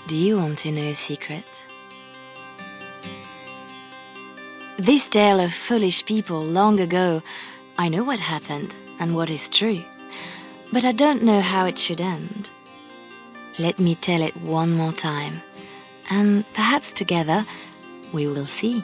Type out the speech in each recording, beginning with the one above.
Do you want to know a secret? This tale of foolish people long ago, I know what happened and what is true, but I don't know how it should end. Let me tell it one more time, and perhaps together we will see.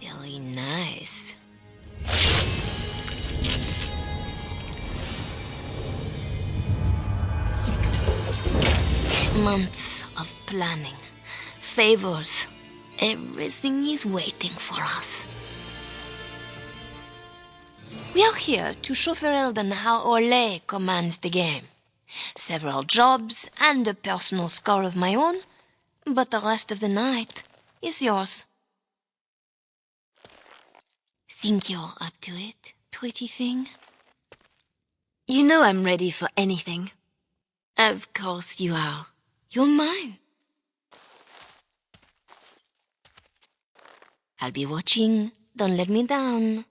Very nice. Months of planning, favors, everything is waiting for us. We are here to show Ferelden how Ole commands the game. Several jobs and a personal score of my own, but the rest of the night is yours. Think you're up to it, pretty thing? You know I'm ready for anything. Of course you are. You're mine. I'll be watching. Don't let me down.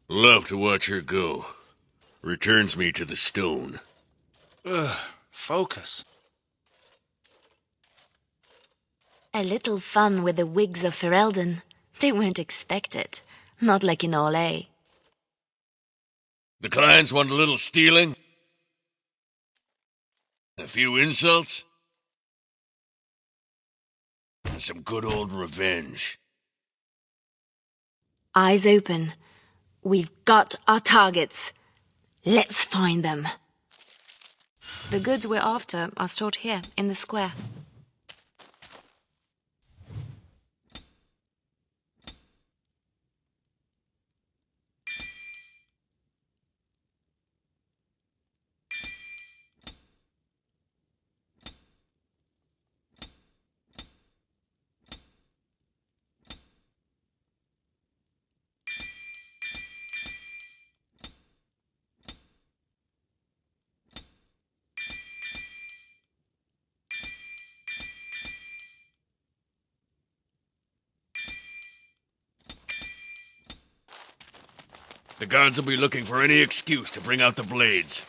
Love to watch her go. Returns me to the stone. Ugh, focus. A little fun with the wigs of Ferelden. They won't expect it. Not like in Ole. The clients want a little stealing? A few insults? And some good old revenge. Eyes open. We've got our targets. Let's find them. The goods we're after are stored here, in the square. The guards will be looking for any excuse to bring out the blades.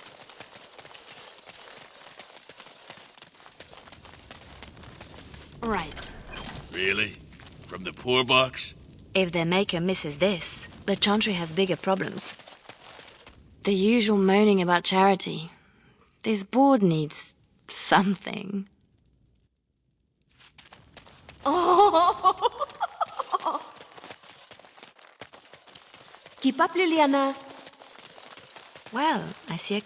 Right. Really? From the poor box? If their maker misses this, the Chantry has bigger problems. The usual moaning about charity. This board needs something. Oh! Keep up, Leliana. Well, I see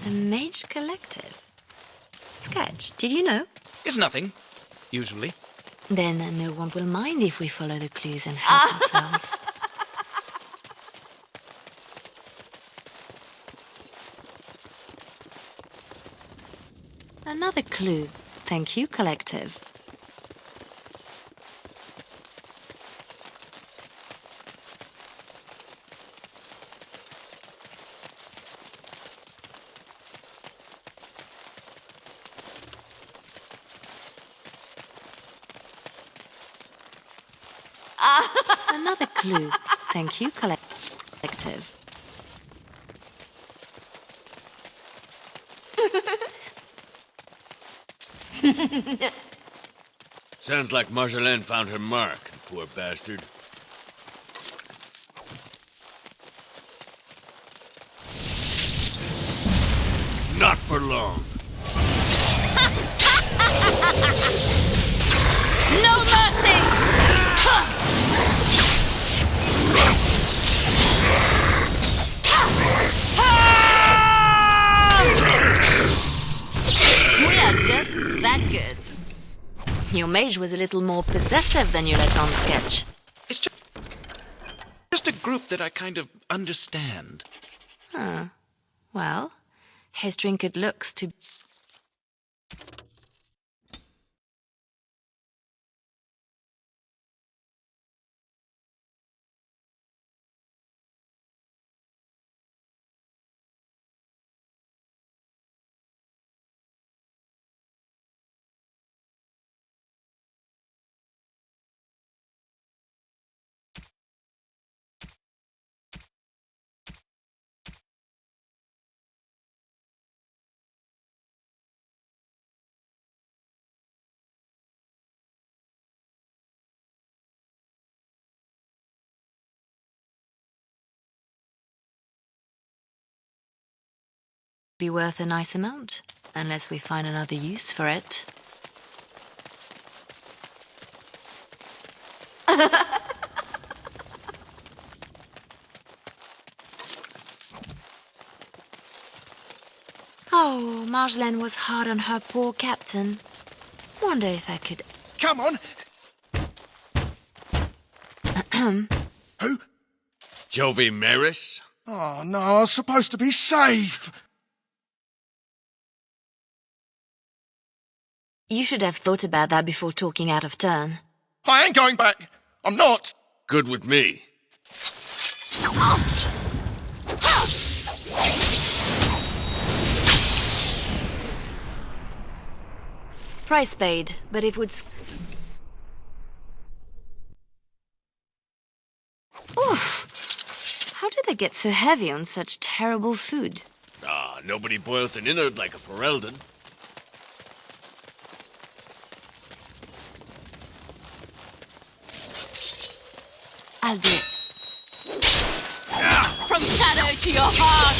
a mage collective. Sketch, did you know? It's nothing, usually. Then no one will mind if we follow the clues and help ourselves. Another clue. Thank you, collective. Another clue. Thank you, collective. Sounds like Marjolaine found her mark, poor bastard. Not for long. No mercy! We are just that good. Your mage was a little more possessive than you let on, Sketch. It's just a group that I kind of understand. Huh. Well, his trinket looks to... be worth a nice amount, unless we find another use for it. Oh, Marjolaine was hard on her poor captain. Wonder if I could... Come on! Who? Jovi Maris? Oh, no, I was supposed to be safe. You should have thought about that before talking out of turn. I ain't going back. I'm not. Good with me. Price paid, but it would... Oof! How do they get so heavy on such terrible food? Ah, nobody boils an innard like a Ferelden. I'll do it. From shadow to your heart.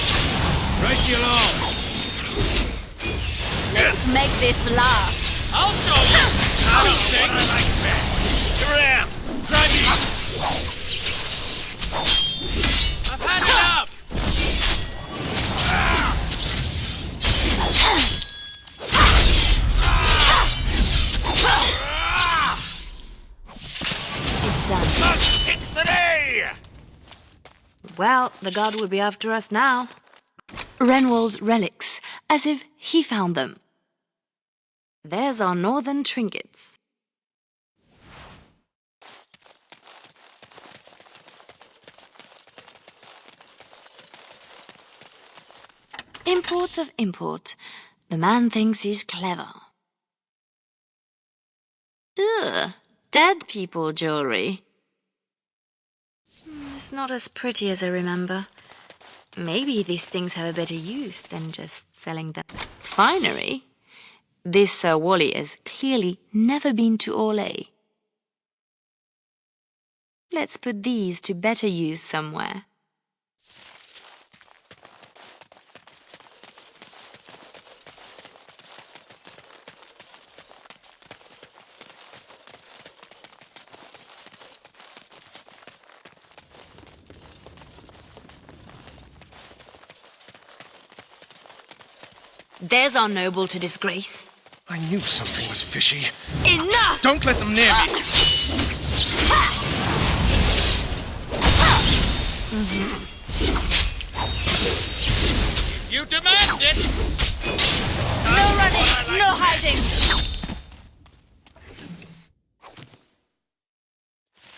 Right you along. Let's make this last. I'll show you. I don't think. I like that. Here I am. Try me. I've had enough. It's done. Thus takes the day. Well, the god will be after us now. Renwall's relics, as if he found them. There's our northern trinkets. Imports of import. The man thinks he's clever. Ugh, dead people jewelry. It's not as pretty as I remember. Maybe these things have a better use than just selling them. Finery? This Sir Wally has clearly never been to Orlais. Let's put these to better use somewhere. There's our noble to disgrace. I knew something was fishy. Enough! Don't let them near me. You demand it. No running, no hiding.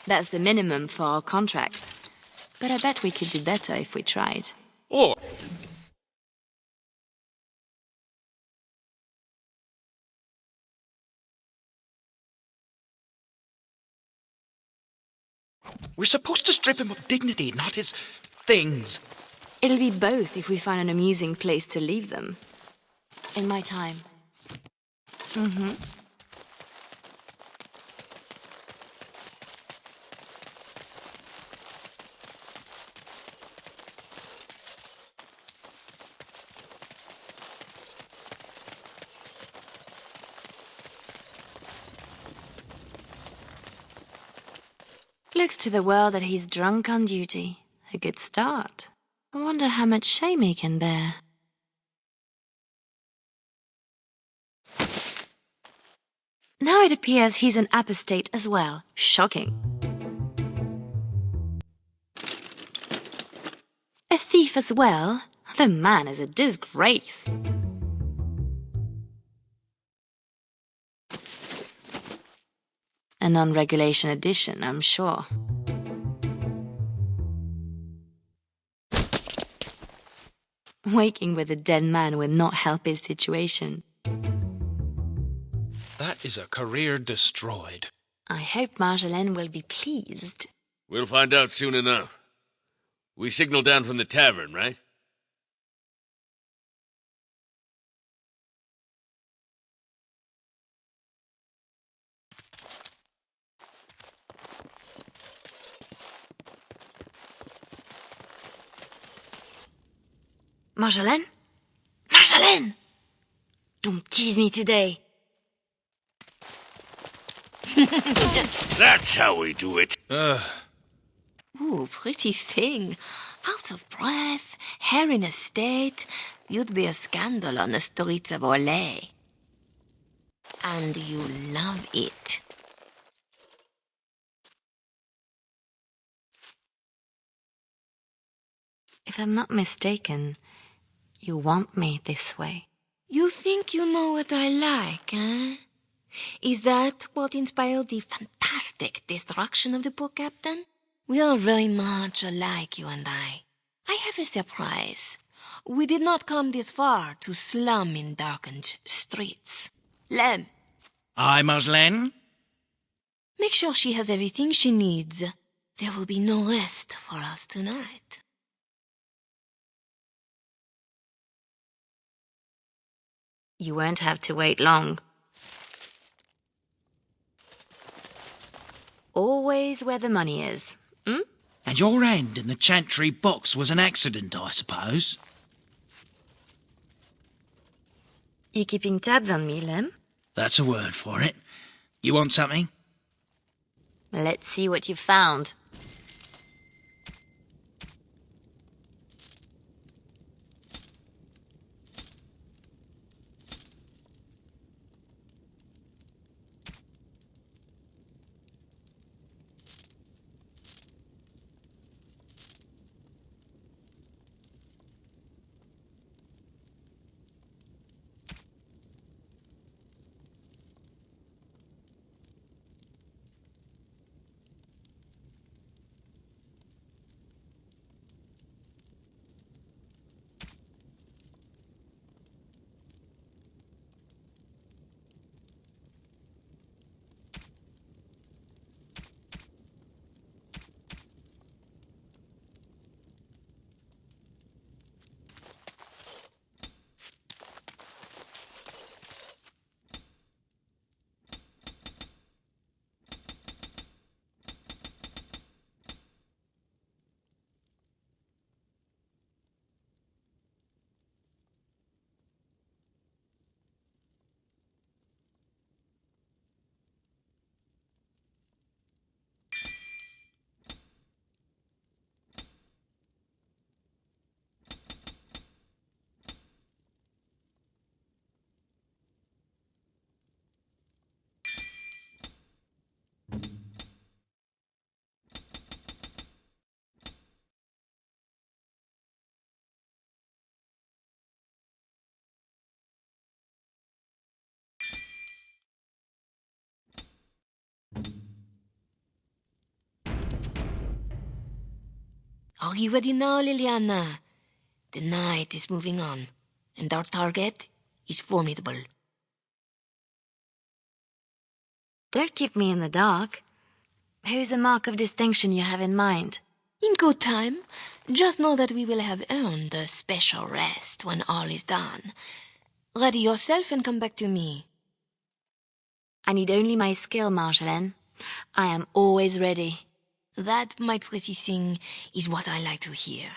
That's the minimum for our contracts. But I bet we could do better if we tried. Or we're supposed to strip him of dignity, not his things. It'll be both if we find an amusing place to leave them. In my time. Looks to the world that he's drunk on duty. A good start. I wonder how much shame he can bear. Now it appears he's an apostate as well. Shocking. A thief as well? The man is a disgrace. A non-regulation addition, I'm sure. Waking with a dead man will not help his situation. That is a career destroyed. I hope Marjolaine will be pleased. We'll find out soon enough. We signal down from the tavern, right? Marjolaine? Marjolaine! Don't tease me today. That's how we do it. Ooh, pretty thing. Out of breath, hair in a state. You'd be a scandal on the streets of Orlais. And you love it. If I'm not mistaken, you want me this way. You think you know what I like, eh? Is that what inspired the fantastic destruction of the poor captain? We are very much alike, you and I. I have a surprise. We did not come this far to slum in darkened streets. Lem, Aye, Marjolaine? make sure she has everything she needs. There will be no rest for us tonight. You won't have to wait long. Always where the money is. Hmm? And your hand in the chantry box was an accident, I suppose? You keeping tabs on me, Lem? That's a word for it. You want something? Let's see what you found. Are you ready now, Leliana? The night is moving on, and our target is formidable. Don't keep me in the dark. Who's the mark of distinction you have in mind? In good time, just know that we will have earned a special rest when all is done. Ready yourself and come back to me. I need only my skill, Marjolaine. I am always ready. That, my pretty thing, is what I like to hear.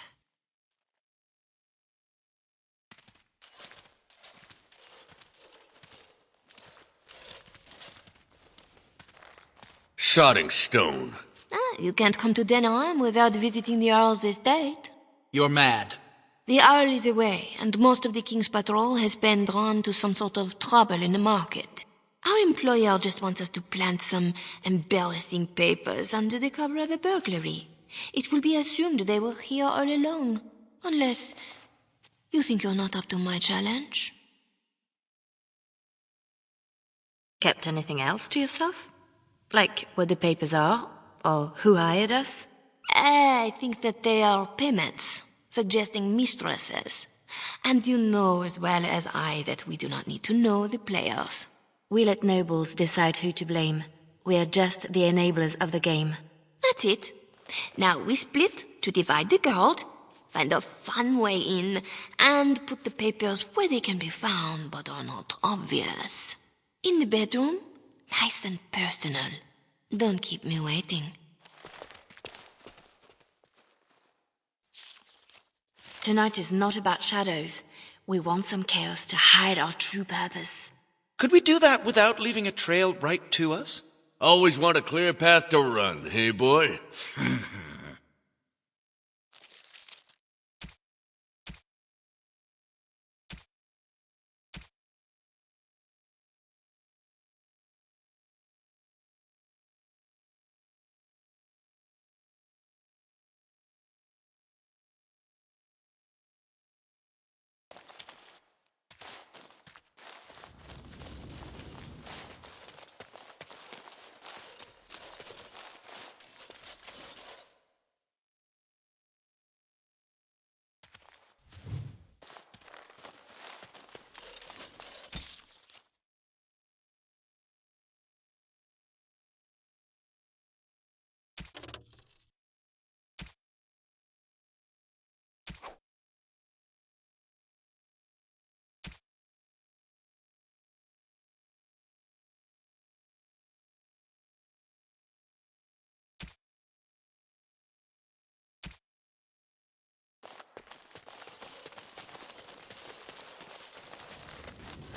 Sodding stone. You can't come to Denham without visiting the Earl's estate. You're mad. The Earl is away, and most of the King's patrol has been drawn to some sort of trouble in the market. Our employer just wants us to plant some embarrassing papers under the cover of a burglary. It will be assumed they were here all along. Unless you think you're not up to my challenge. Kept anything else to yourself? Like what the papers are? Or who hired us? I think that they are payments, suggesting mistresses. And you know as well as I that we do not need to know the players. We let nobles decide who to blame. We are just the enablers of the game. That's it. Now we split to divide the gold, find a fun way in, and put the papers where they can be found but are not obvious. In the bedroom, nice and personal. Don't keep me waiting. Tonight is not about shadows. We want some chaos to hide our true purpose. Could we do that without leaving a trail right to us? Always want a clear path to run, hey boy?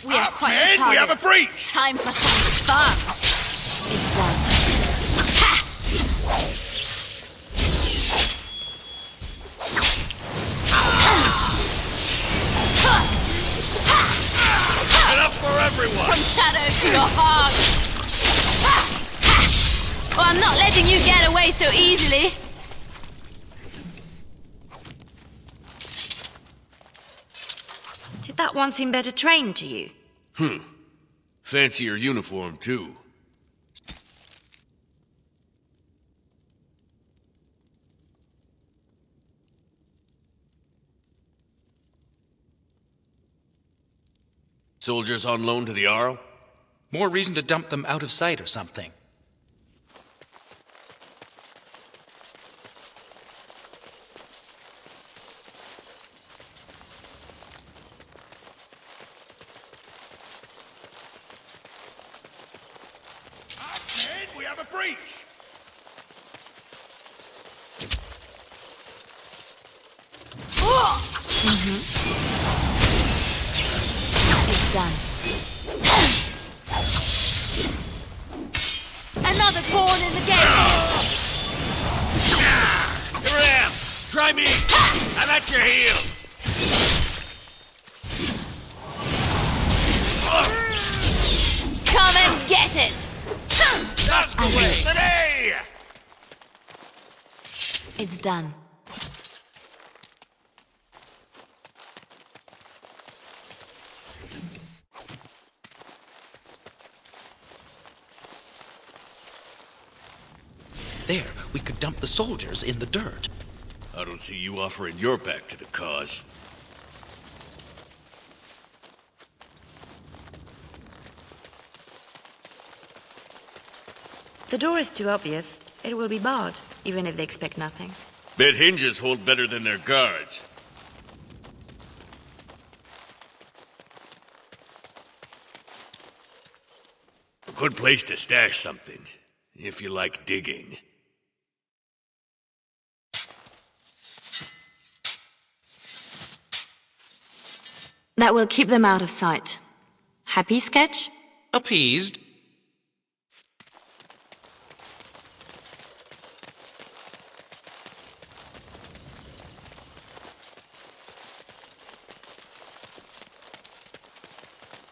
We are quite Men, the we have a target. breach! Time for some fun. It's done. Enough for everyone! From shadow to your heart. Oh, I'm not letting you get away so easily. Did that one seem better trained to you? Fancier uniform, too. Soldiers on loan to the Arl? More reason to dump them out of sight or something. Men, we have a breach! It's done. Another pawn in the game. Here I am! Try me! I'm at your heels! Come and get it. That's the way! Today! It's done. There, we could dump the soldiers in the dirt. I don't see you offering your back to the cause. The door is too obvious. It will be barred, even if they expect nothing. Bet hinges hold better than their guards. A good place to stash something, if you like digging. That will keep them out of sight. Happy, Sketch? Appeased.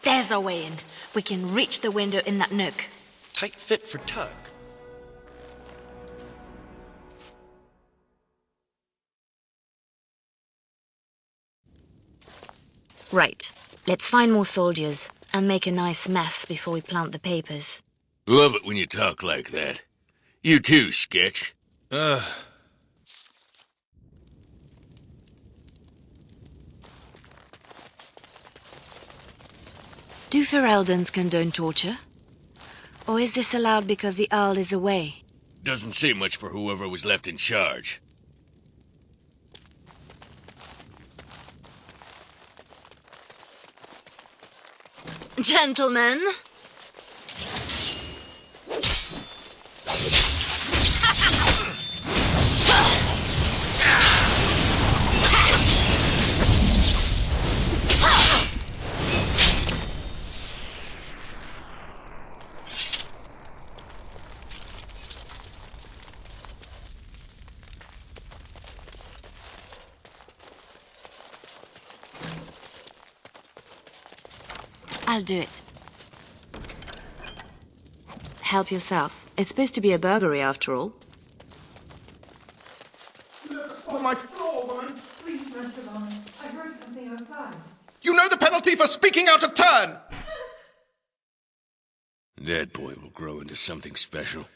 There's our way in. We can reach the window in that nook. Tight fit for Tug. Right. Let's find more soldiers and make a nice mess before we plant the papers. Love it when you talk like that. You too, Sketch. Do Fereldans condone torture? Or is this allowed because the Earl is away? Doesn't say much for whoever was left in charge. Gentlemen. I'll do it. Help yourselves. It's supposed to be a burglary after all. Oh, my floor, woman. Please, Master Barnes. I heard something outside. You know the penalty for speaking out of turn! That boy will grow into something special.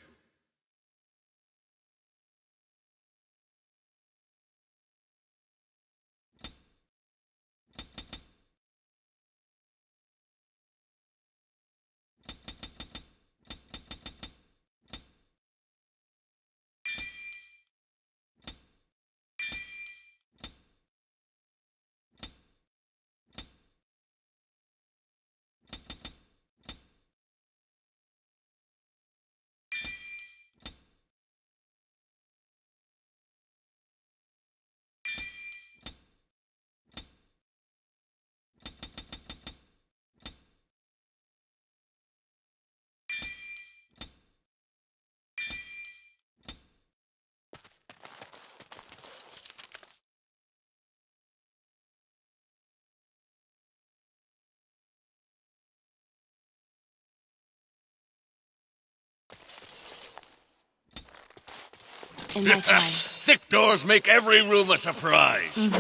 In my time. Thick doors make every room a surprise. In my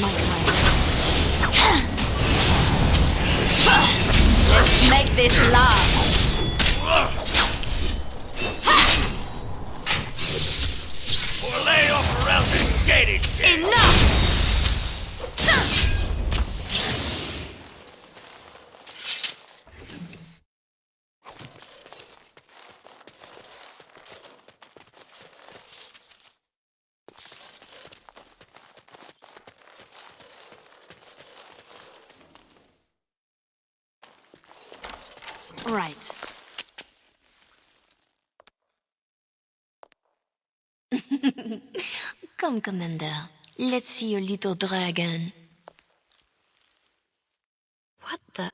time. Make this last. Or lay off around this shady shit. Enough! Right. Come, Commander. Let's see your little dragon. What the?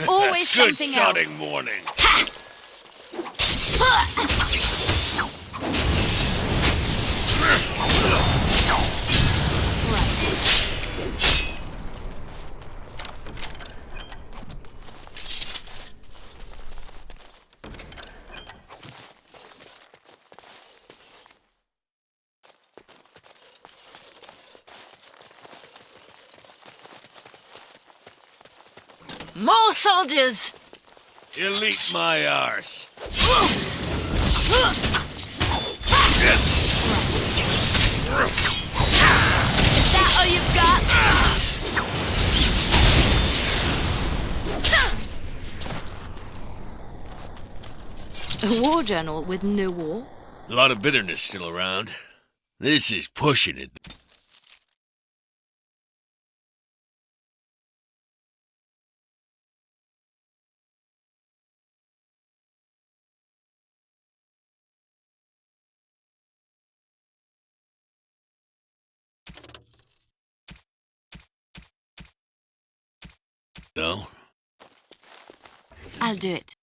Always Good something else. sodding morning. More soldiers! Elite my arse. Is that all you've got? A war journal with no war? A lot of bitterness still around. This is pushing it. No? I'll do it.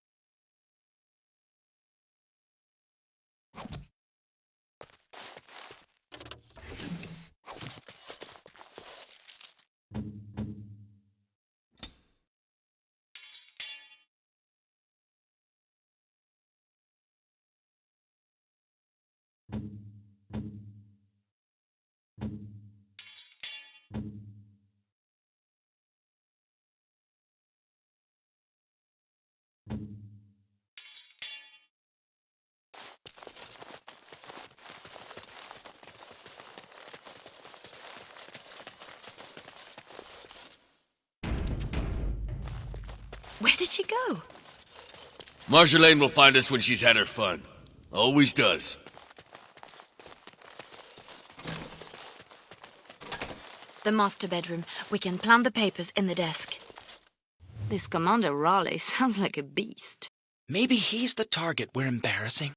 Where did she go? Marjolaine will find us when she's had her fun. Always does. The master bedroom. We can plant the papers in the desk. This Commander Raleigh sounds like a beast. Maybe he's the target we're embarrassing.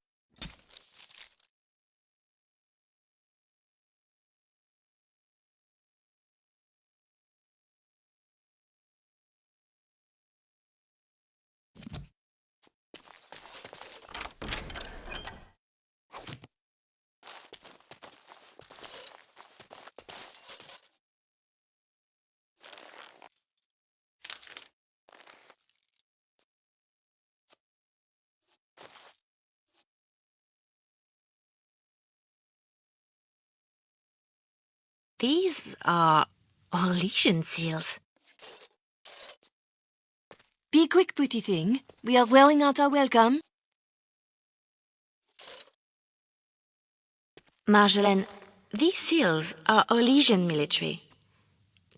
These are Orlesian seals. Be quick, pretty thing. We are wearing out our welcome. Marjolaine, these seals are Orlesian military.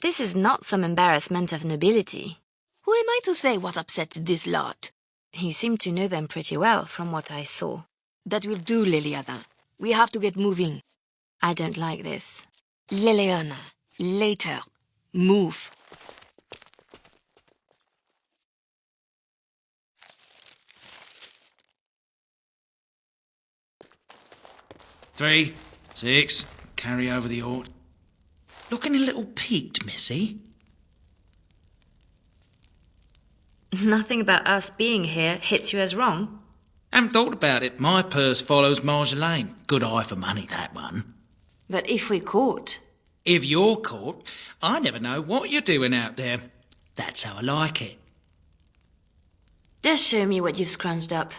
This is not some embarrassment of nobility. Who am I to say what upsets this lot? You seem to know them pretty well from what I saw. That will do, Leliana. We have to get moving. I don't like this. Leliana, later. Move. Three, 6, carry over the ort. Looking a little peaked, Missy. Nothing about us being here hits you as wrong. Haven't thought about it. My purse follows Marjolaine. Good eye for money, that one. But if we're caught... If you're caught, I never know what you're doing out there. That's how I like it. Just show me what you've scrunched up.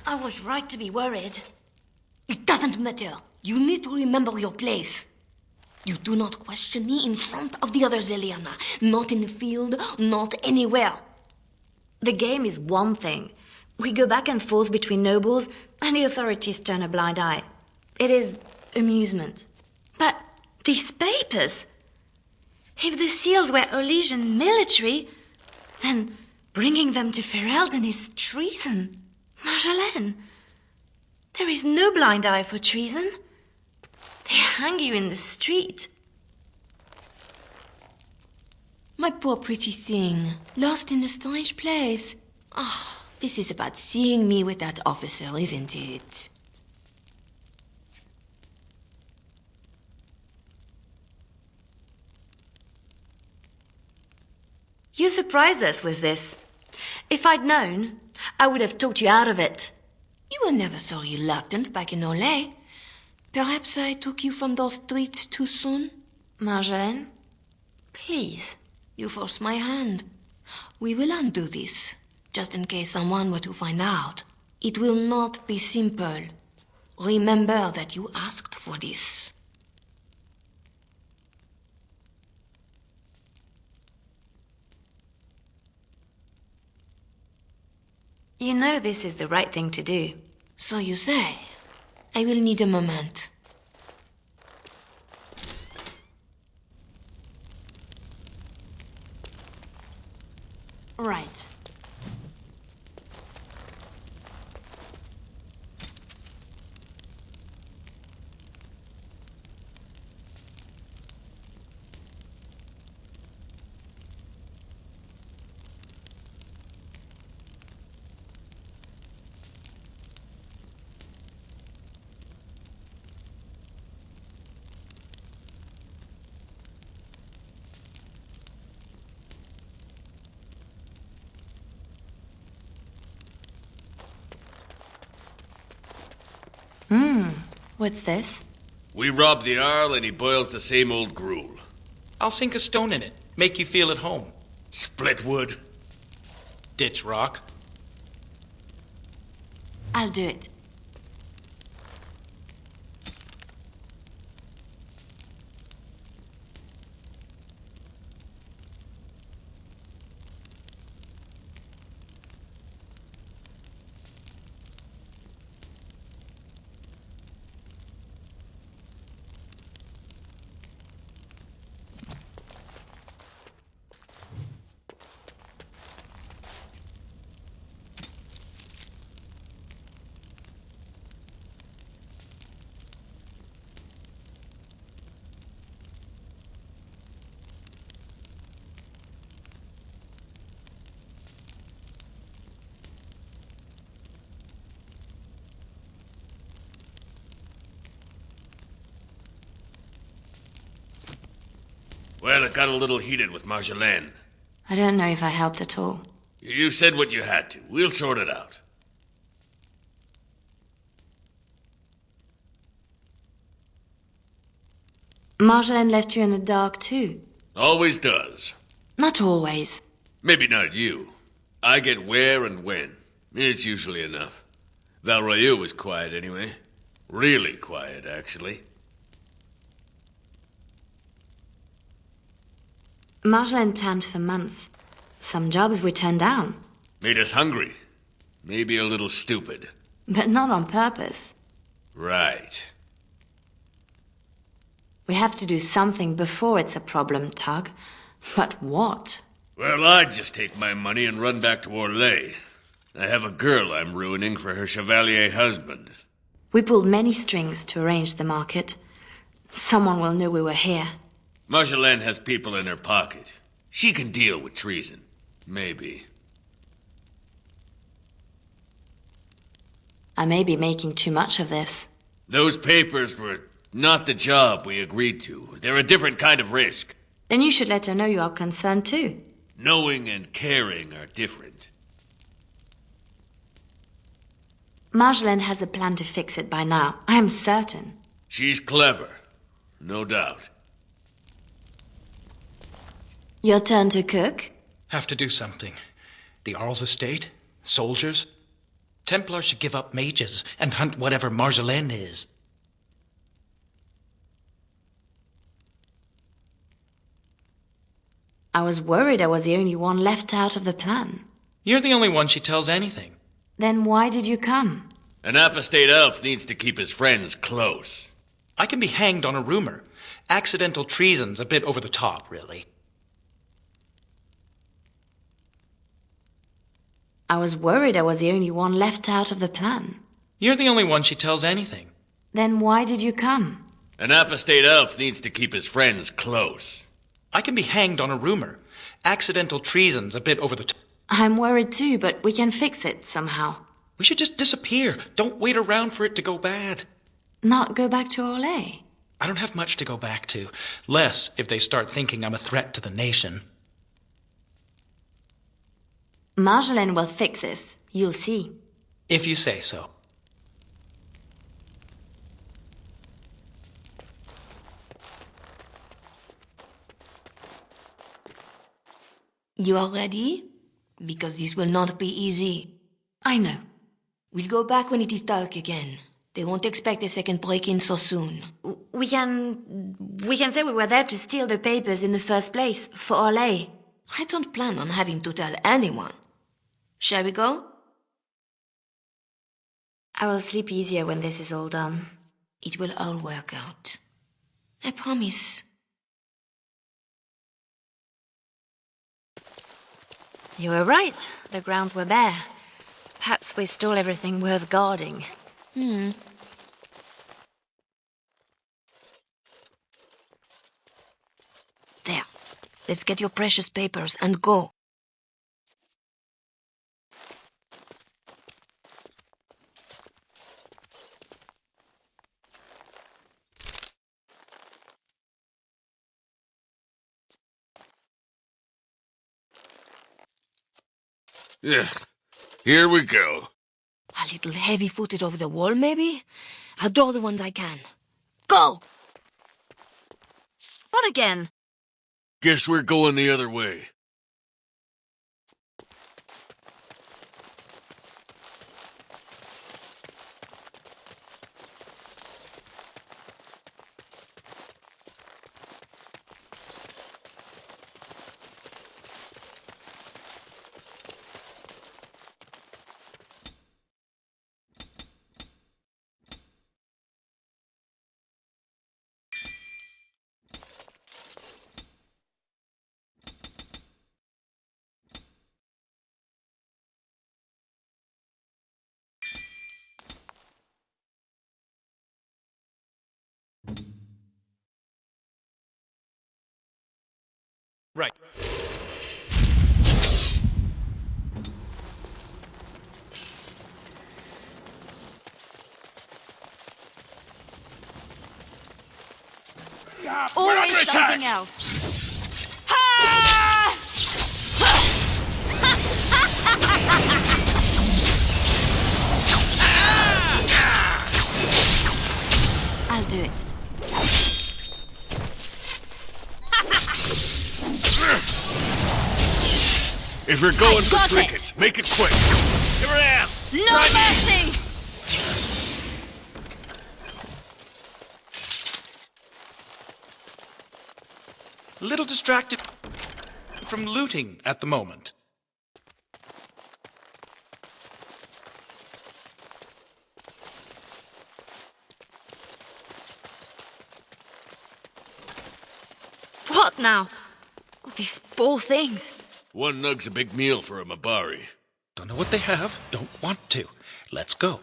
I was right to be worried. It doesn't matter. You need to remember your place. You do not question me in front of the others, Leliana. Not in the field, not anywhere. The game is one thing. We go back and forth between nobles, and the authorities turn a blind eye. It is amusement. But these papers... If the seals were Orlesian military, then bringing them to Ferelden is treason. Marjolaine, there is no blind eye for treason. They hang you in the street. My poor pretty thing, lost in a strange place. Ah, this is about seeing me with that officer, isn't it? You surprised us with this. If I'd known, I would have talked you out of it. You were never so reluctant back in Olay. Perhaps I took you from those streets too soon? Marjolaine? Please, you forced my hand. We will undo this, just in case someone were to find out. It will not be simple. Remember that you asked for this. You know this is the right thing to do. So you say. I will need a moment. Right. What's this? We rob the Arl and he boils the same old gruel. I'll sink a stone in it, make you feel at home. Split wood. Ditch rock. I'll do it. Well, it got a little heated with Marjolaine. I don't know if I helped at all. You said what you had to. We'll sort it out. Marjolaine left you in the dark too. Always does. Not always. Maybe not you. I get where and when. It's usually enough. Valroyu was quiet anyway. Really quiet, actually. Marjolaine planned for months. Some jobs we turned down. Made us hungry. Maybe a little stupid. But not on purpose. Right. We have to do something before it's a problem, Tug. But what? Well, I'd just take my money and run back to Orlais. I have a girl I'm ruining for her chevalier husband. We pulled many strings to arrange the market. Someone will know we were here. Marjolaine has people in her pocket. She can deal with treason. Maybe. I may be making too much of this. Those papers were not the job we agreed to. They're a different kind of risk. Then you should let her know you are concerned too. Knowing and caring are different. Marjolaine has a plan to fix it by now. I am certain. She's clever. No doubt. Your turn to cook? Have to do something. The Arl's estate? Soldiers? Templars should give up mages and hunt whatever Marjolaine is. I was worried I was the only one left out of the plan. You're the only one she tells anything. Then why did you come? An apostate elf needs to keep his friends close. I can be hanged on a rumor. Accidental treason's a bit over the top, really. I was worried I was the only one left out of the plan. You're the only one she tells anything. Then why did you come? An apostate elf needs to keep his friends close. I can be hanged on a rumor. Accidental treason's a bit over the top. I'm worried too, but we can fix it somehow. We should just disappear. Don't wait around for it to go bad. Not go back to Olay. I don't have much to go back to. Less if they start thinking I'm a threat to the nation. Marjolaine will fix this. You'll see. If you say so. You all ready? Because this will not be easy. I know. We'll go back when it is dark again. They won't expect a second break-in so soon. We can say we were there to steal the papers in the first place, for Olay. I don't plan on having to tell anyone. Shall we go? I will sleep easier when this is all done. It will all work out. I promise. You were right. The grounds were bare. Perhaps we stole everything worth guarding. There. Let's get your precious papers and go. Yeah, here we go. A little heavy-footed over the wall, maybe? I'll draw the ones I can. Go! What again? Guess we're going the other way. Right. Always something else. Ah! I'll do it. If you're going for got trinkets, make it quick. Here I am. No mercy! A little distracted from looting at the moment. What now? Oh, these poor things. One nug's a big meal for a Mabari. Don't know what they have, don't want to. Let's go.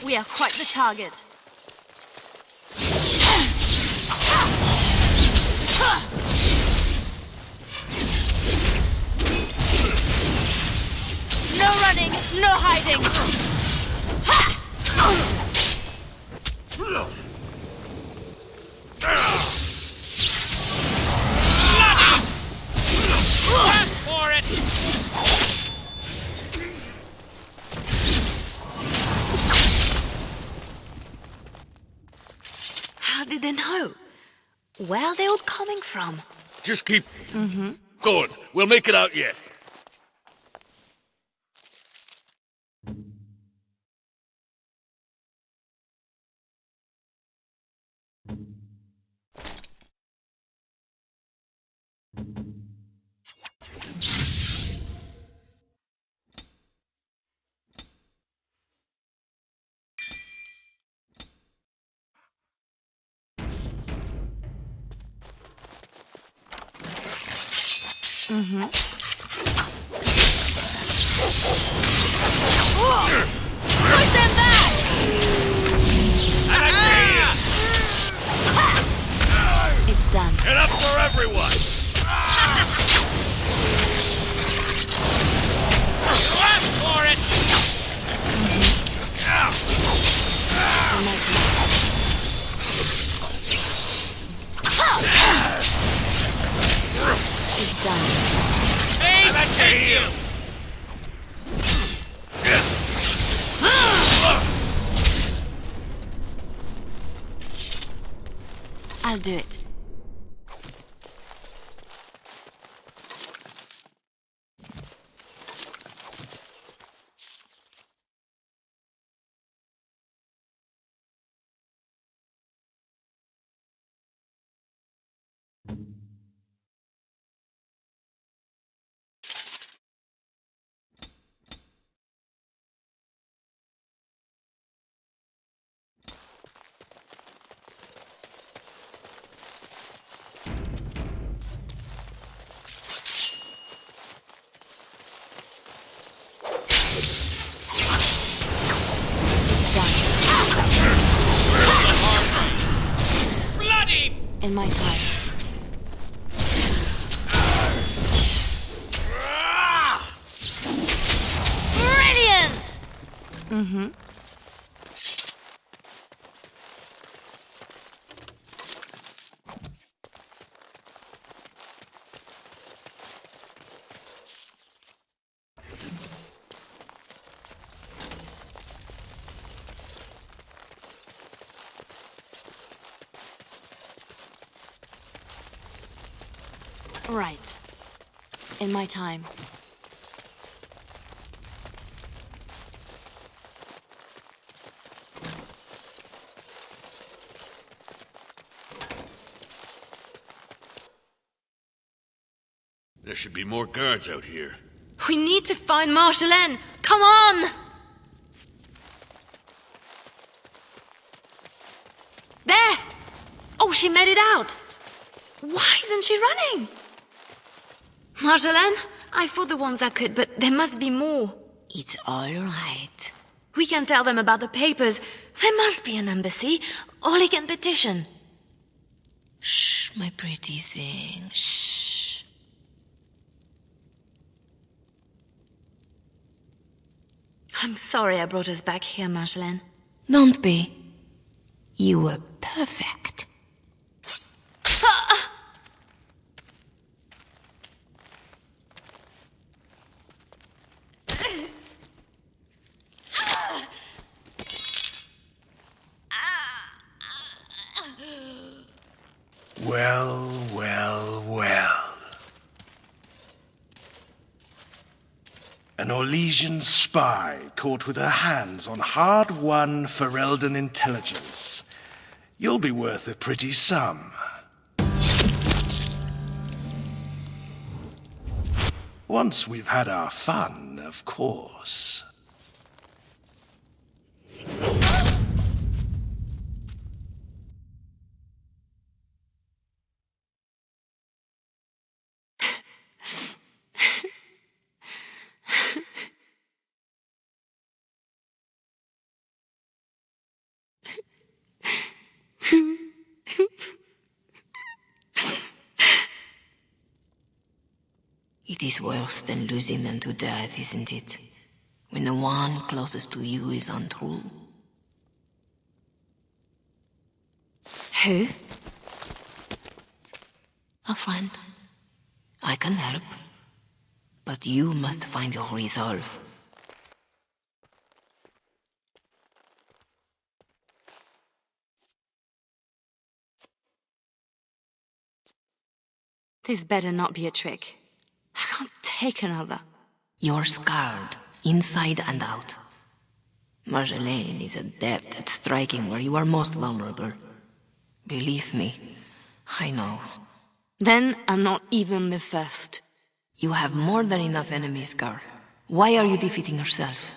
We are quite the target. No running, no hiding. For it! How did they know? Where are they all coming from? Just keep going. We'll make it out yet. Push them back! It's done. Enough for everyone! You asked for it! They might I'll do it. In my time. Brilliant! Mm-hmm. Right. In my time. There should be more guards out here. We need to find Marjolaine. Come on! There! Oh, she made it out. Why isn't she running? Marjolaine, I fought the ones that could, but there must be more. It's all right. We can tell them about the papers. There must be an embassy, or they can petition. Shh, my pretty thing, shh. I'm sorry I brought us back here, Marjolaine. Don't be. You were perfect. Well, well, well. An Orlesian spy caught with her hands on hard-won Ferelden intelligence. You'll be worth a pretty sum. Once we've had our fun, of course. It is worse than losing them to death, isn't it? When the one closest to you is untrue. Who? A friend. I can help. But you must find your resolve. This better not be a trick. I can't take another. You're scarred, inside and out. Marjolaine is adept at striking where you are most vulnerable. Believe me, I know. Then I'm not even the first. You have more than enough enemies, girl. Why are you defeating yourself?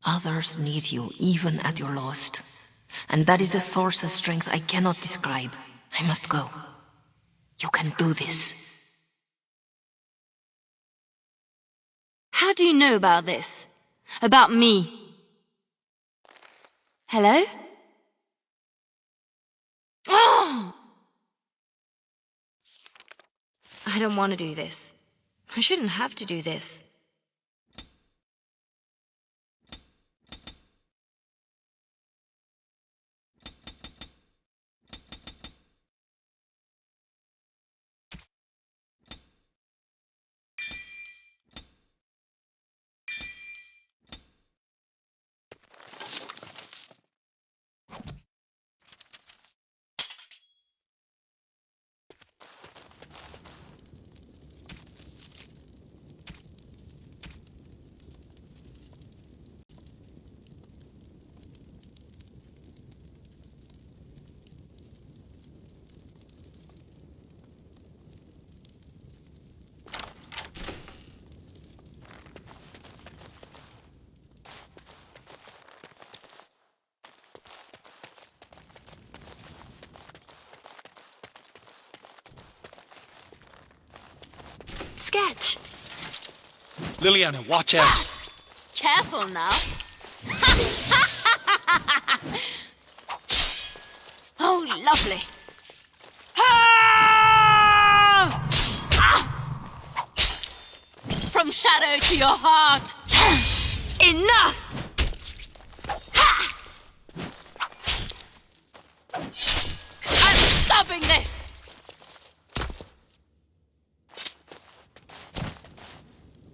Others need you even at your lowest. And that is a source of strength I cannot describe. I must go. You can do this. How do you know about this? About me? Hello? Oh! I don't want to do this. I shouldn't have to do this. sketch. Leliana, watch out. Careful now. Oh, lovely. Ah! Ah! From shadow to your heart. Enough! Ha! I'm stopping this!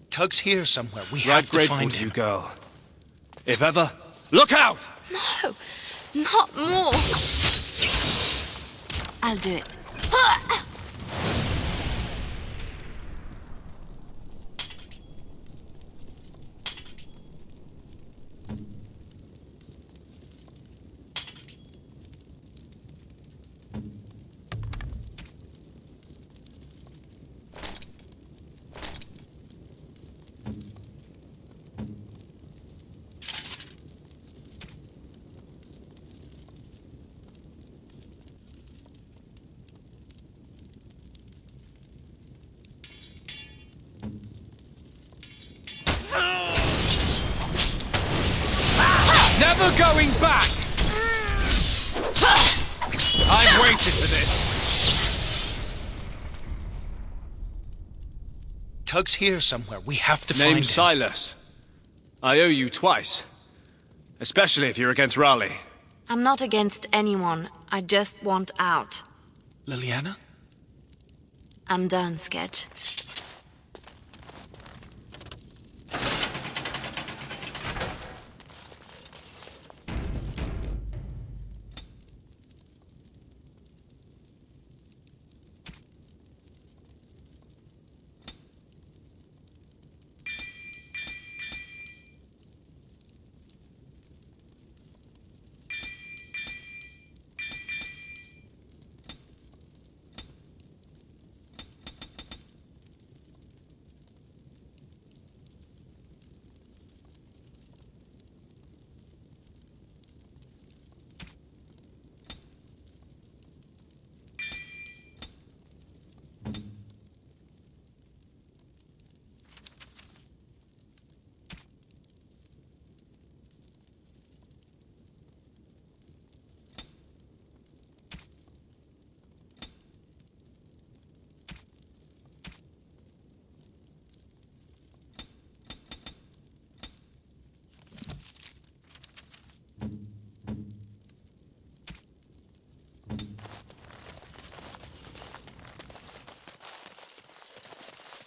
Tug's here somewhere. We Right have to grateful find to him. you, girl. If ever, look out! No, not more. I'll do it. Ah! Never going back! I've waited for this. Tug's here somewhere. We have to find him. Name's Silas. I owe you twice. Especially if you're against Raleigh. I'm not against anyone. I just want out. Leliana? I'm done, Sketch.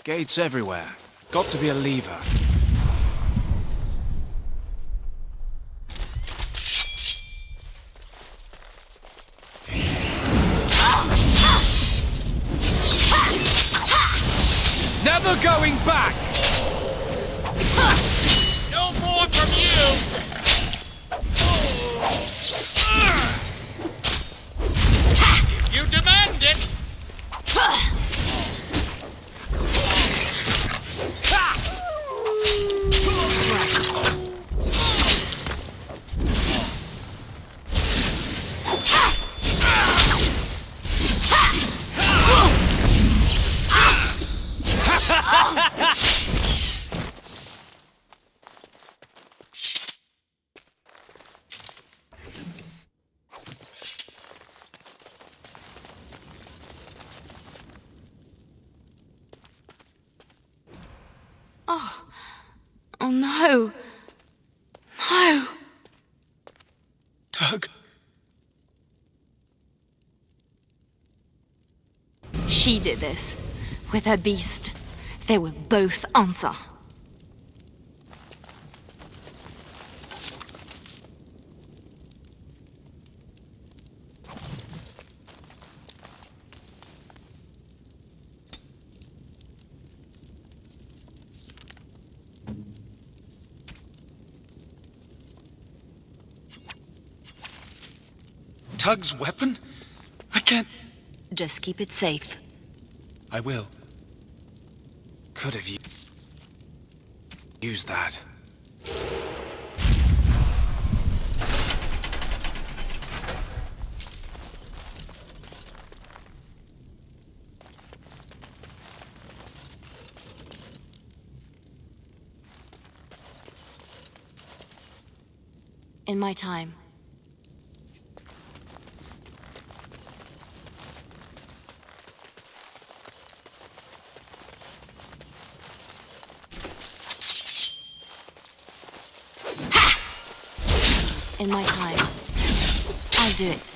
Gates everywhere. Got to be a lever. Never going back! No more from you! If you demand it! Oh no. No. Tug? She did this. With her beast. They will both answer. Tug's weapon? I can't... Just keep it safe. I will. Could have used that. In my time. In my time. I'll do it.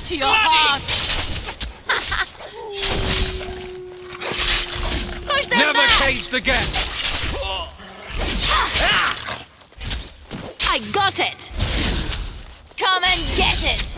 To your heart! Push them Never back! caged again! I got it! Come and get it!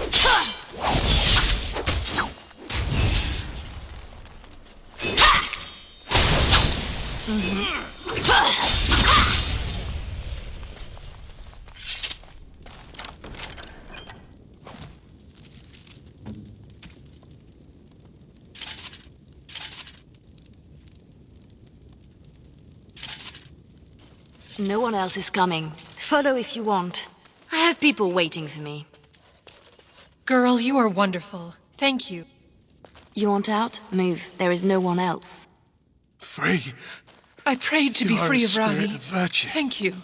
No one else is coming. Follow if you want. I have people waiting for me. Girl, you are wonderful. Thank you. You want out? Move. There is no one else. Free. I prayed to be You are free a of spirit Raleigh. of virtue. Thank you.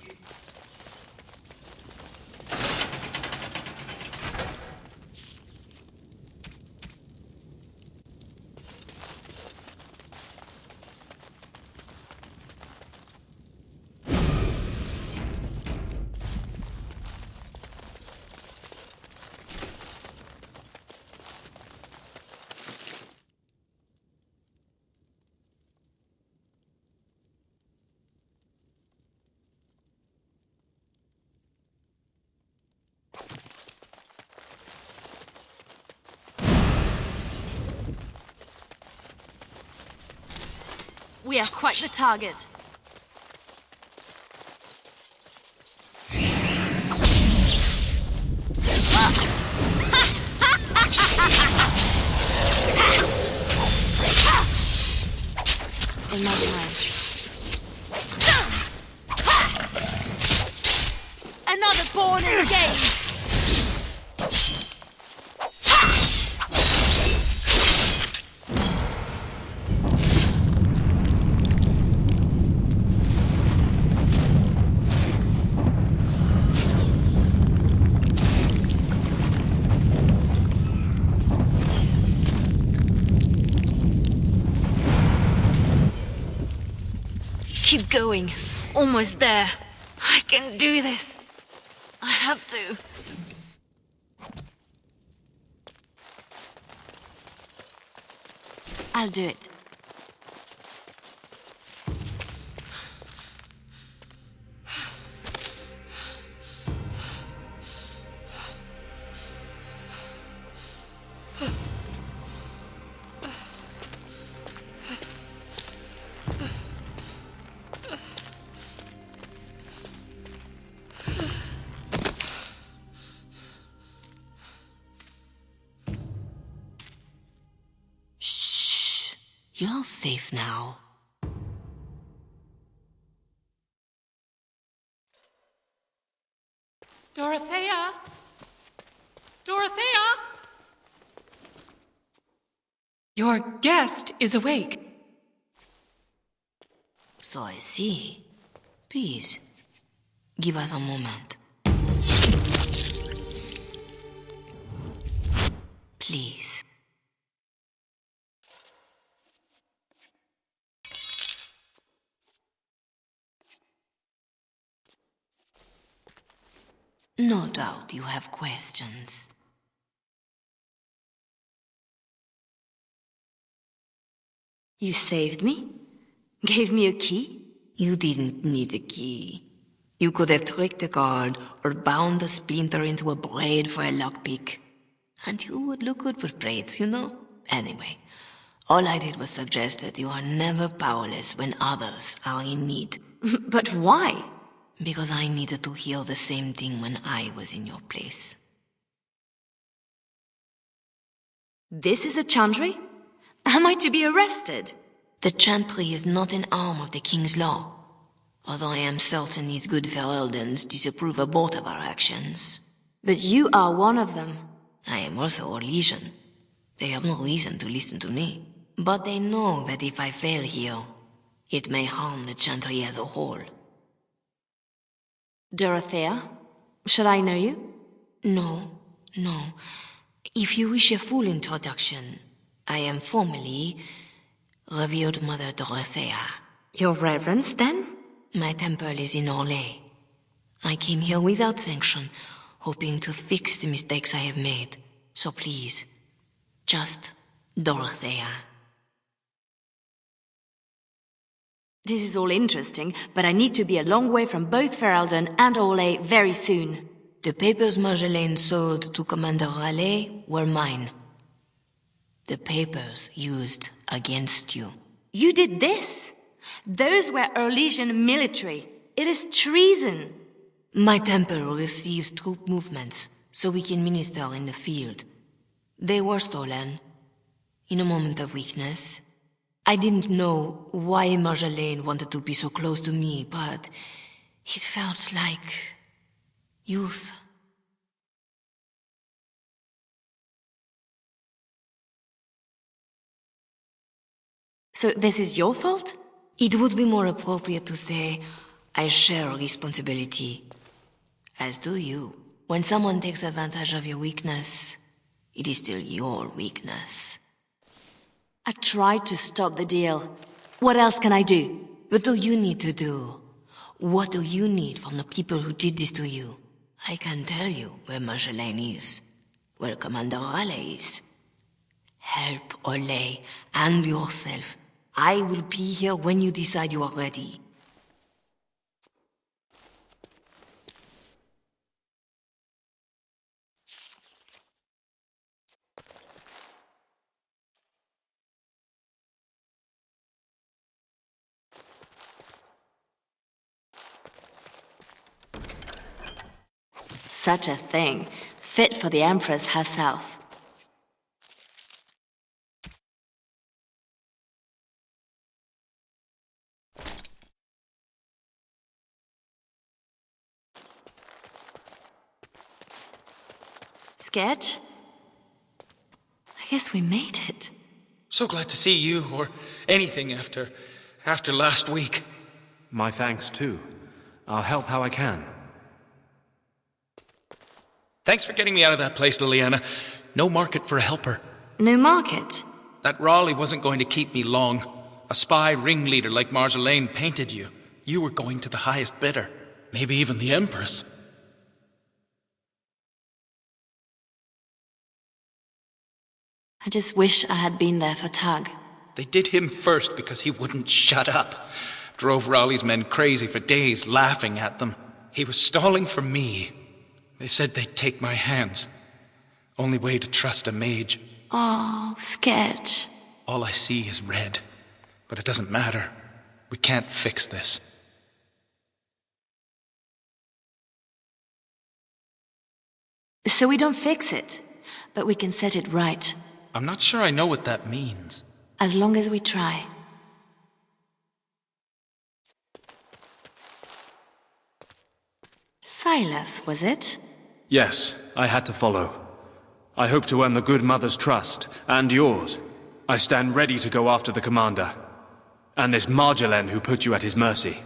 We are quite the target. In my time. Another pawn in the game! Keep going. Almost there. I can do this. I have to. I'll do it. You're safe now. Dorothea? Dorothea? Your guest is awake. So I see. Please, give us a moment. Please. No doubt you have questions. You saved me? Gave me a key? You didn't need a key. You could have tricked the guard or bound a splinter into a braid for a lockpick. And you would look good with braids, you know? Anyway, all I did was suggest that you are never powerless when others are in need. But why? Because I needed to hear the same thing when I was in your place. This is a chantry? Am I to be arrested? The chantry is not an arm of the king's law, although I am certain these good Fereldans disapprove of both of our actions. But you are one of them. I am also a legion. They have no reason to listen to me. But they know that if I fail here, it may harm the chantry as a whole. Dorothea, shall I know you? No. If you wish a full introduction, I am formally Revered Mother Dorothea. Your Reverence, then? My temple is in Orlais. I came here without sanction, hoping to fix the mistakes I have made. So please, just Dorothea. This is all interesting, but I need to be a long way from both Ferelden and Orlais very soon. The papers Marjolaine sold to Commander Raleigh were mine. The papers used against you. You did this? Those were Orlesian military. It is treason. My temple receives troop movements, so we can minister in the field. They were stolen. In a moment of weakness. I didn't know why Marjolaine wanted to be so close to me, but it felt like youth. So this is your fault? It would be more appropriate to say, I share responsibility. As do you. When someone takes advantage of your weakness, it is still your weakness. I tried to stop the deal. What else can I do? What do you need to do? What do you need from the people who did this to you? I can tell you where Marjolaine is, where Commander Raleigh is. Help Orlais and yourself. I will be here when you decide you are ready. Such a thing, fit for the Empress herself. Sketch? I guess we made it. So glad to see you, or anything after last week. My thanks, too. I'll help how I can. Thanks for getting me out of that place, Leliana. No market for a helper. No market? That Raleigh wasn't going to keep me long. A spy ringleader like Marjolaine painted you. You were going to the highest bidder. Maybe even the Empress. I just wish I had been there for Tug. They did him first because he wouldn't shut up. Drove Raleigh's men crazy for days, laughing at them. He was stalling for me. They said they'd take my hands. Only way to trust a mage. Oh, Sketch. All I see is red. But it doesn't matter. We can't fix this. So we don't fix it, but we can set it right. I'm not sure I know what that means. As long as we try. Silas, was it? Yes, I had to follow. I hope to earn the good mother's trust, and yours. I stand ready to go after the commander. And this Marjolaine who put you at his mercy.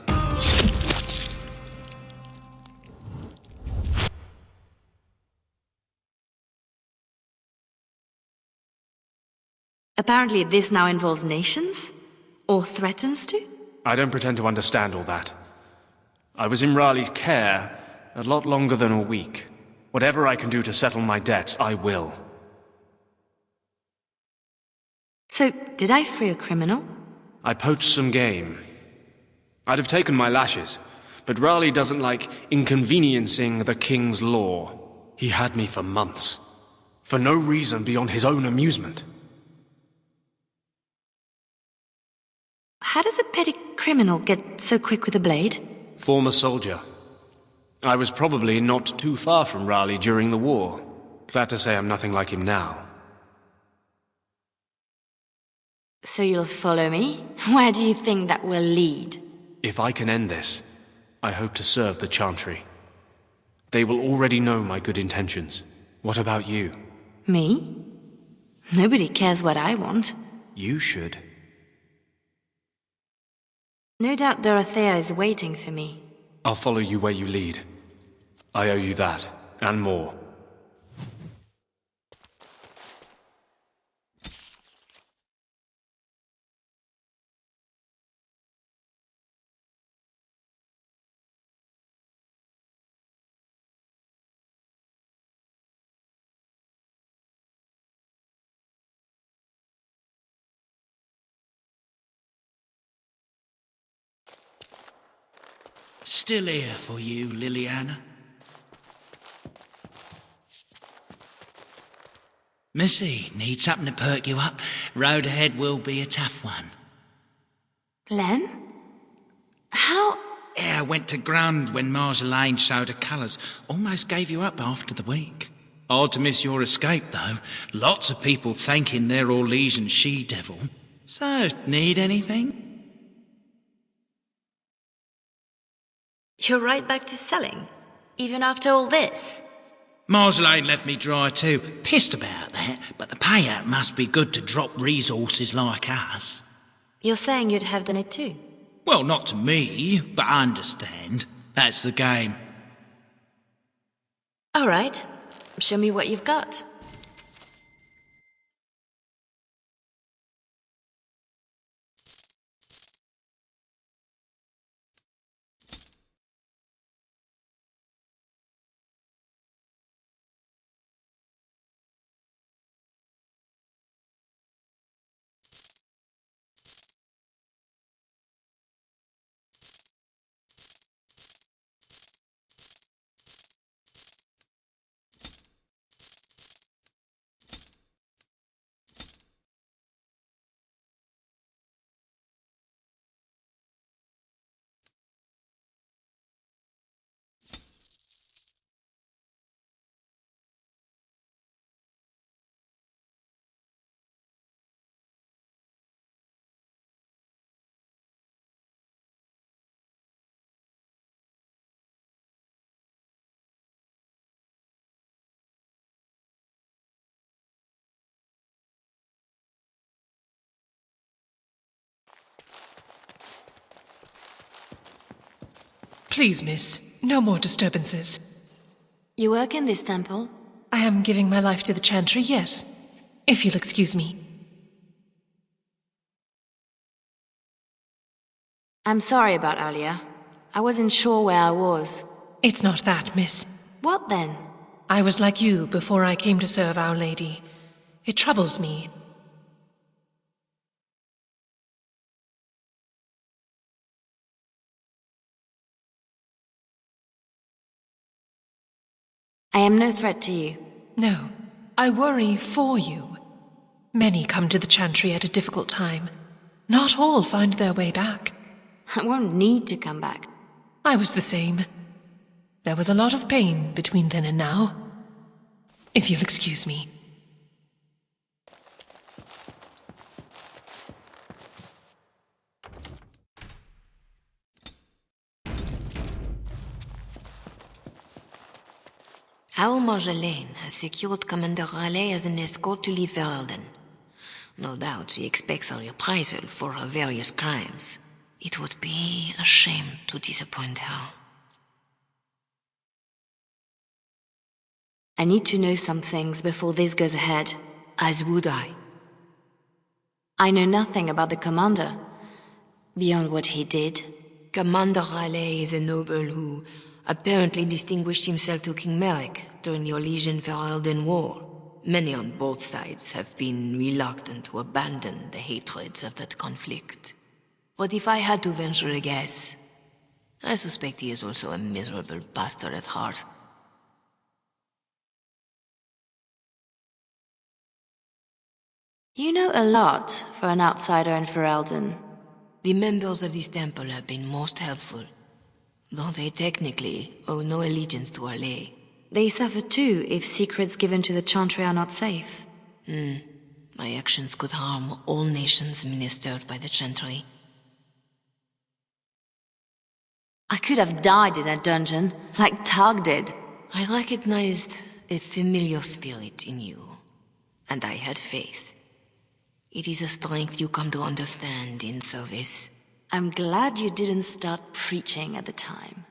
Apparently this now involves nations? Or threatens to? I don't pretend to understand all that. I was in Raleigh's care a lot longer than a week. Whatever I can do to settle my debts, I will. So, did I free a criminal? I poached some game. I'd have taken my lashes, but Raleigh doesn't like inconveniencing the king's law. He had me for months, for no reason beyond his own amusement. How does a petty criminal get so quick with a blade? Former soldier. I was probably not too far from Raleigh during the war. Glad to say I'm nothing like him now. So you'll follow me? Where do you think that will lead? If I can end this, I hope to serve the Chantry. They will already know my good intentions. What about you? Me? Nobody cares what I want. You should. No doubt Dorothea is waiting for me. I'll follow you where you lead. I owe you that, and more. Still here for you, Leliana. Missy, need something to perk you up? Road ahead will be a tough one. Lem? How? Yeah, I went to ground when Marjolaine showed her colours. Almost gave you up after the week. Hard to miss your escape, though. Lots of people thanking their Orlesian she-devil. So, need anything? You're right back to selling, even after all this? Marjolaine left me dry too. Pissed about that, but the payout must be good to drop resources like us. You're saying you'd have done it too? Well, not to me, but I understand. That's the game. All right. Show me what you've got. Please, miss, no more disturbances. You work in this temple? I am giving my life to the Chantry, yes. If you'll excuse me. I'm sorry about earlier. I wasn't sure where I was. It's not that, miss. What then? I was like you before I came to serve Our Lady. It troubles me. I am no threat to you. No, I worry for you. Many come to the Chantry at a difficult time. Not all find their way back. I won't need to come back. I was the same. There was a lot of pain between then and now. If you'll excuse me. Our Marjolaine has secured Commander Raleigh as an escort to leave Verelden. No doubt she expects a reprisal for her various crimes. It would be a shame to disappoint her. I need to know some things before this goes ahead. As would I. I know nothing about the commander, beyond what he did. Commander Raleigh is a noble who apparently distinguished himself to King Merrick during the Orlesian-Verelden War. Many on both sides have been reluctant to abandon the hatreds of that conflict. But if I had to venture a guess, I suspect he is also a miserable bastard at heart. You know a lot for an outsider in Ferelden. The members of this temple have been most helpful, though they technically owe no allegiance to our lay. They suffer too if secrets given to the Chantry are not safe. My actions could harm all nations ministered by the Chantry. I could have died in a dungeon, like Tug did. I recognized a familiar spirit in you, and I had faith. It is a strength you come to understand in service. I'm glad you didn't start preaching at the time.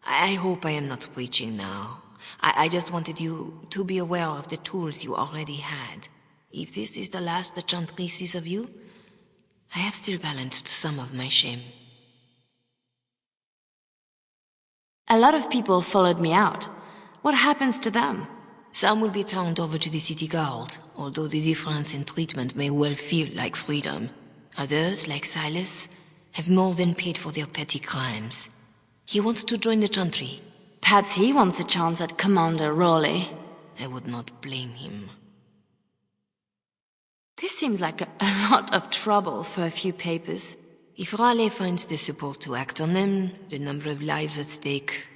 I hope I am not preaching now. I just wanted you to be aware of the tools you already had. If this is the last the Chantry sees of you, I have still balanced some of my shame. A lot of people followed me out. What happens to them? Some will be turned over to the city guard, although the difference in treatment may well feel like freedom. Others, like Silas, have more than paid for their petty crimes. He wants to join the Chantry. Perhaps he wants a chance at Commander Raleigh. I would not blame him. This seems like a lot of trouble for a few papers. If Raleigh finds the support to act on them, the number of lives at stake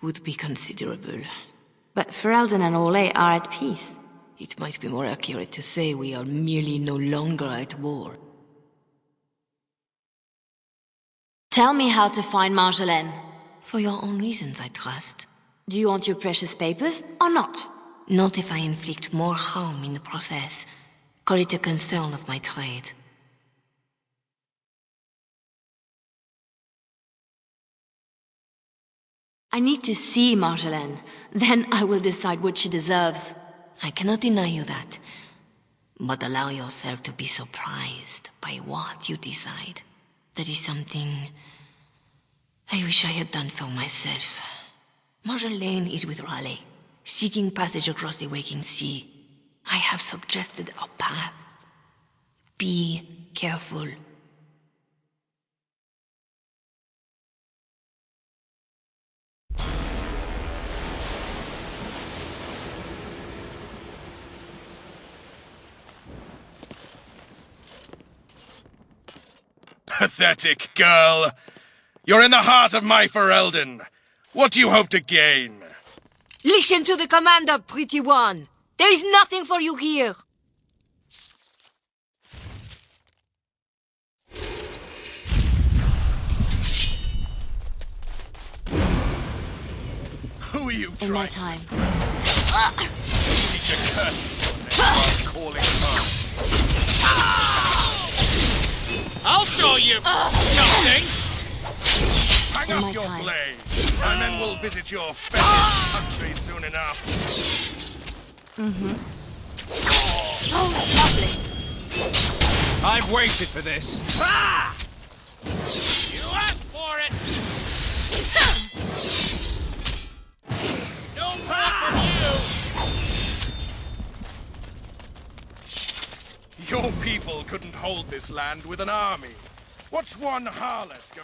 would be considerable. But Ferelden and Orlais are at peace. It might be more accurate to say we are merely no longer at war. Tell me how to find Marjolaine. For your own reasons, I trust. Do you want your precious papers, or not? Not if I inflict more harm in the process. Call it a concern of my trade. I need to see Marjolaine. Then I will decide what she deserves. I cannot deny you that. But allow yourself to be surprised by what you decide. That is something I wish I had done for myself. Marjolaine is with Raleigh, seeking passage across the waking sea. I have suggested a path. Be careful. Pathetic girl. You're in the heart of my Ferelden. What do you hope to gain? Listen to the commander, pretty one. There is nothing for you here. Who are you In my trying? time. Need to curse calling her. I'll show you something. Hang In up my your time. blade, and then we'll visit your fetish country soon enough. Oh, lovely. I've waited for this. You asked for it. No more from you. Your people couldn't hold this land with an army. What's one harlot go-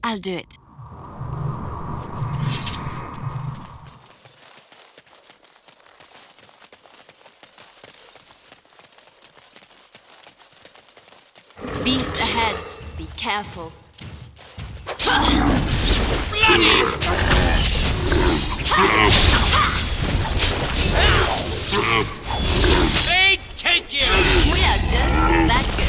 I'll do it. Beast ahead. Be careful. They take you! We are just that good.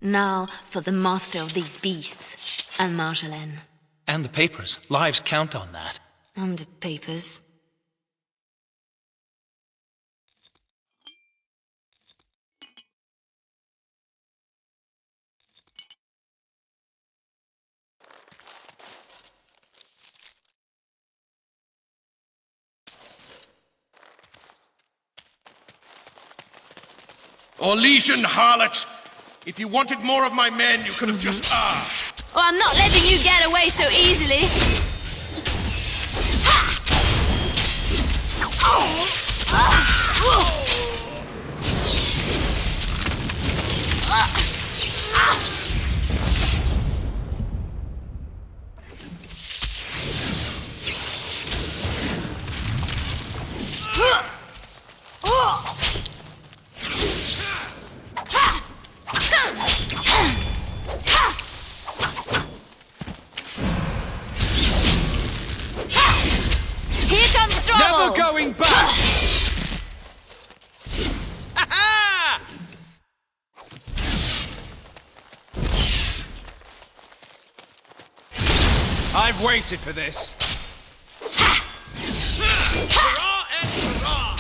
Now for the master of these beasts, and Marjolaine. And the papers. Lives count on that. And the papers. Orlesian harlot! If you wanted more of my men, you could have just asked. Oh, I'm not letting you get away so easily. Here comes trouble! Never going back! I've waited for this. Hurrah and hurrah!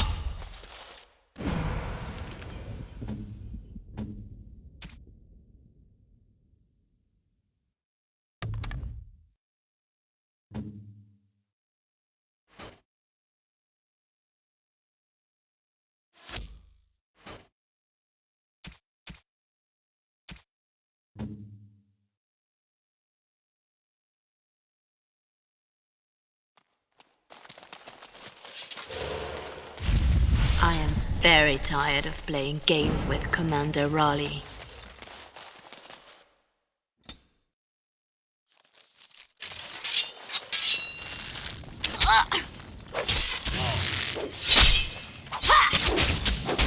I am very tired of playing games with Commander Raleigh.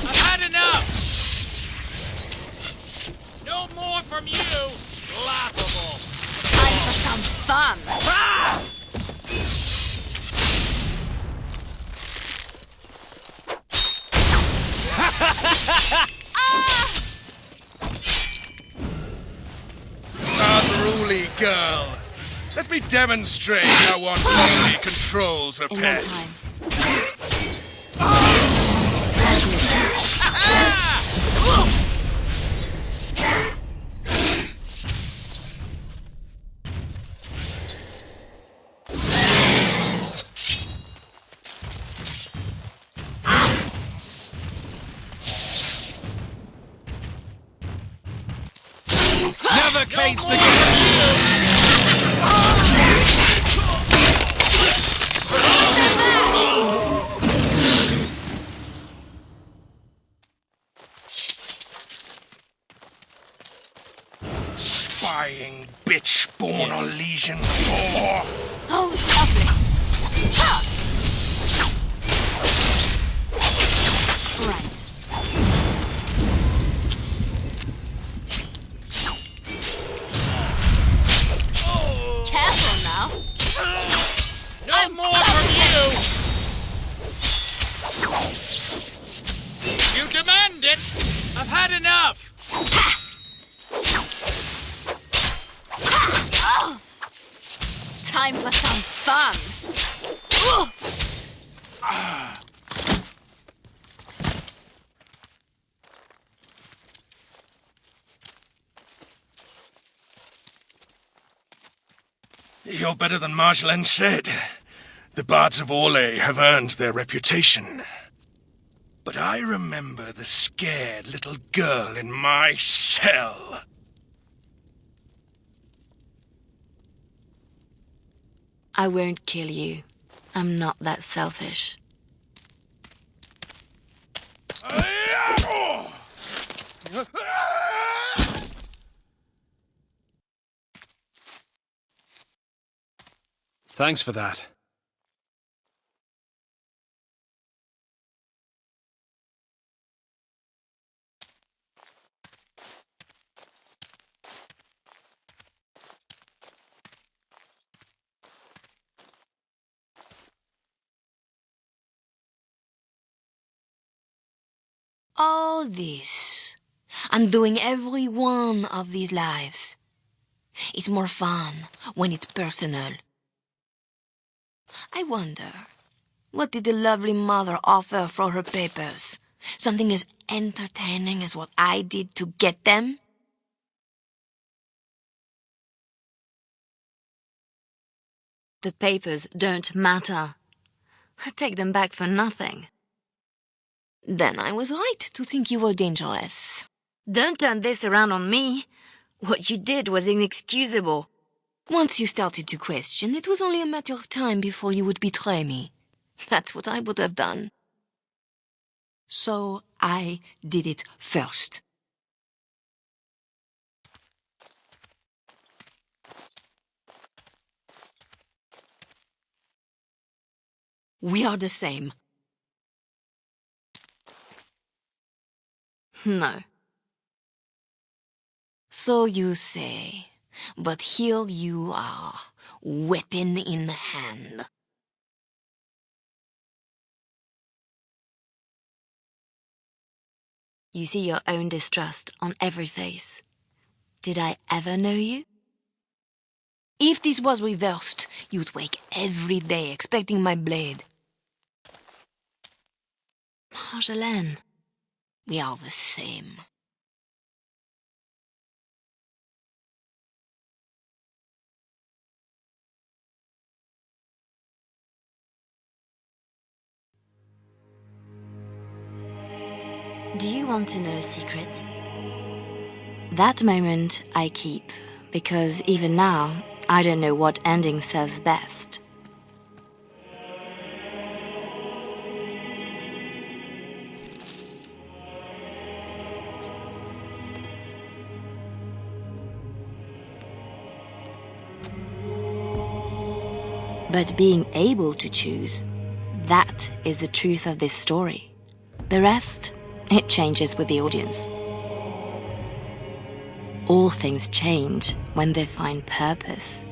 I've had enough! No more from you! Laughable! Time for some fun! Unruly girl. Let me demonstrate how one properly controls a In no pet. time. Never cage the game! Spying bitch born Orlesian whore. Oh, lovely. Right. Careful now. No more from you! You demand it! I've had enough! time for some fun. Ugh. You're better than Marjolaine said. The bards of Orlais have earned their reputation. But I remember the scared little girl in my cell. I won't kill you. I'm not that selfish. Thanks for that. All this, undoing every one of these lives. It's more fun when it's personal. I wonder, what did the lovely mother offer for her papers? Something as entertaining as what I did to get them? The papers don't matter. I take them back for nothing. Then I was right to think you were dangerous. Don't turn this around on me. What you did was inexcusable. Once you started to question, it was only a matter of time before you would betray me. That's what I would have done. So I did it first. We are the same. No. So you say, but here you are, weapon in hand. You see your own distrust on every face. Did I ever know you? If this was reversed, you'd wake every day expecting my blade. Marjolaine. We are the same. Do you want to know a secret? That moment I keep, because even now, I don't know what ending serves best. But being able to choose, that is the truth of this story. The rest, it changes with the audience. All things change when they find purpose.